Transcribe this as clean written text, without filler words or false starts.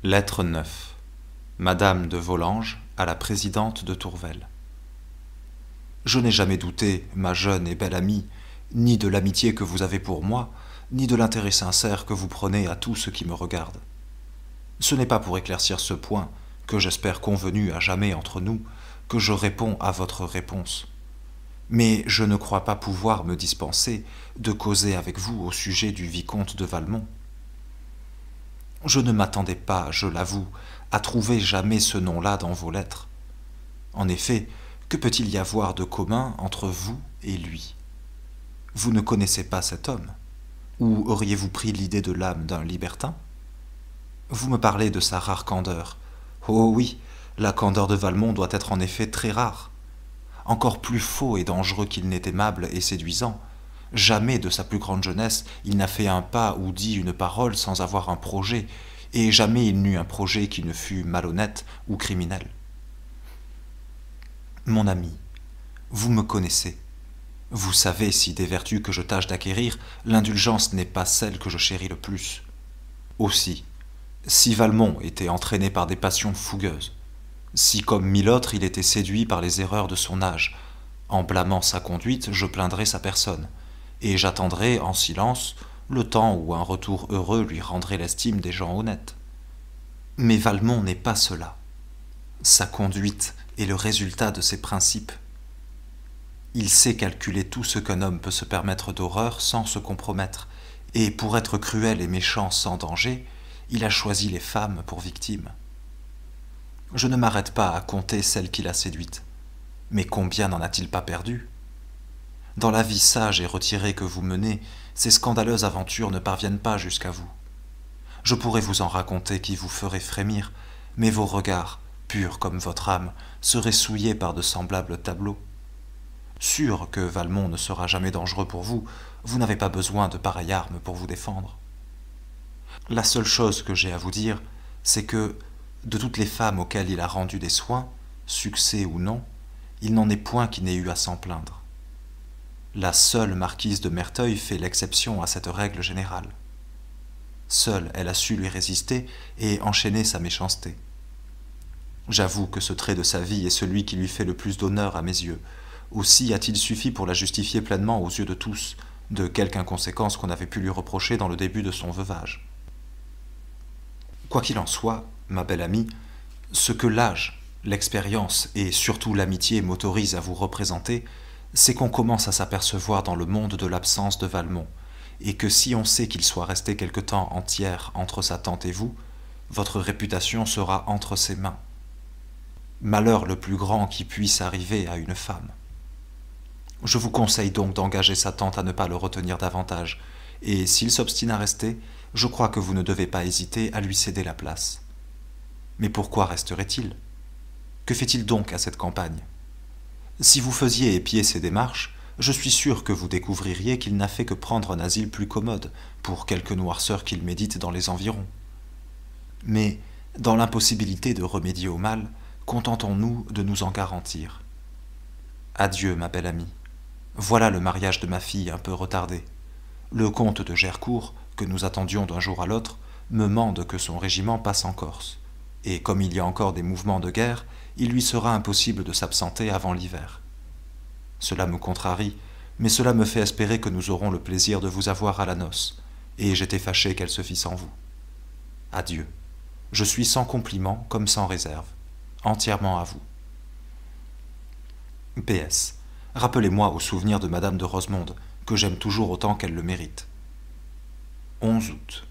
Lettre 9. Madame de Volanges à la présidente de Tourvel. Je n'ai jamais douté, ma jeune et belle amie, ni de l'amitié que vous avez pour moi, ni de l'intérêt sincère que vous prenez à tout ce qui me regarde. Ce n'est pas pour éclaircir ce point, que j'espère convenu à jamais entre nous, que je réponds à votre réponse. Mais je ne crois pas pouvoir me dispenser de causer avec vous au sujet du vicomte de Valmont. Je ne m'attendais pas, je l'avoue, à trouver jamais ce nom-là dans vos lettres. En effet, que peut-il y avoir de commun entre vous et lui? Vous ne connaissez pas cet homme? Ou auriez-vous pris l'idée de l'âme d'un libertin? Vous me parlez de sa rare candeur. Oh oui, la candeur de Valmont doit être en effet très rare. Encore plus faux et dangereux qu'il n'est aimable et séduisant. Jamais de sa plus grande jeunesse il n'a fait un pas ou dit une parole sans avoir un projet, et jamais il n'eut un projet qui ne fût malhonnête ou criminel. Mon ami, vous me connaissez. Vous savez si des vertus que je tâche d'acquérir, l'indulgence n'est pas celle que je chéris le plus. Aussi, si Valmont était entraîné par des passions fougueuses, si comme mille autres il était séduit par les erreurs de son âge, en blâmant sa conduite, je plaindrai sa personne, et j'attendrai en silence le temps où un retour heureux lui rendrait l'estime des gens honnêtes. Mais Valmont n'est pas cela. Sa conduite est le résultat de ses principes. Il sait calculer tout ce qu'un homme peut se permettre d'horreur sans se compromettre, et pour être cruel et méchant sans danger, il a choisi les femmes pour victimes. Je ne m'arrête pas à compter celles qu'il a séduites, mais combien n'en a-t-il pas perdu? Dans la vie sage et retirée que vous menez, ces scandaleuses aventures ne parviennent pas jusqu'à vous. Je pourrais vous en raconter qui vous feraient frémir, mais vos regards, purs comme votre âme, seraient souillés par de semblables tableaux. Sûr que Valmont ne sera jamais dangereux pour vous, vous n'avez pas besoin de pareille arme pour vous défendre. La seule chose que j'ai à vous dire, c'est que, de toutes les femmes auxquelles il a rendu des soins, succès ou non, il n'en est point qui n'ait eu à s'en plaindre. La seule marquise de Merteuil fait l'exception à cette règle générale. Seule elle a su lui résister et enchaîner sa méchanceté. J'avoue que ce trait de sa vie est celui qui lui fait le plus d'honneur à mes yeux. Aussi a-t-il suffi pour la justifier pleinement aux yeux de tous, de quelque inconséquence qu'on avait pu lui reprocher dans le début de son veuvage. Quoi qu'il en soit, ma belle amie, ce que l'âge, l'expérience et surtout l'amitié m'autorisent à vous représenter, c'est qu'on commence à s'apercevoir dans le monde de l'absence de Valmont, et que si on sait qu'il soit resté quelque temps entière entre sa tante et vous, votre réputation sera entre ses mains. Malheur le plus grand qui puisse arriver à une femme. Je vous conseille donc d'engager sa tante à ne pas le retenir davantage, et s'il s'obstine à rester, je crois que vous ne devez pas hésiter à lui céder la place. Mais pourquoi resterait-il? Que fait-il donc à cette campagne? Si vous faisiez épier ses démarches, je suis sûr que vous découvririez qu'il n'a fait que prendre un asile plus commode pour quelque noirceur qu'il médite dans les environs. Mais, dans l'impossibilité de remédier au mal, contentons-nous de nous en garantir. Adieu, ma belle amie. Voilà le mariage de ma fille un peu retardé. Le comte de Gercourt, que nous attendions d'un jour à l'autre, me mande que son régiment passe en Corse, et comme il y a encore des mouvements de guerre, il lui sera impossible de s'absenter avant l'hiver. Cela me contrarie, mais cela me fait espérer que nous aurons le plaisir de vous avoir à la noce, et j'étais fâché qu'elle se fît sans vous. Adieu. Je suis sans compliment comme sans réserve, entièrement à vous. PS. Rappelez-moi au souvenir de Madame de Rosemonde, que j'aime toujours autant qu'elle le mérite. 11 août.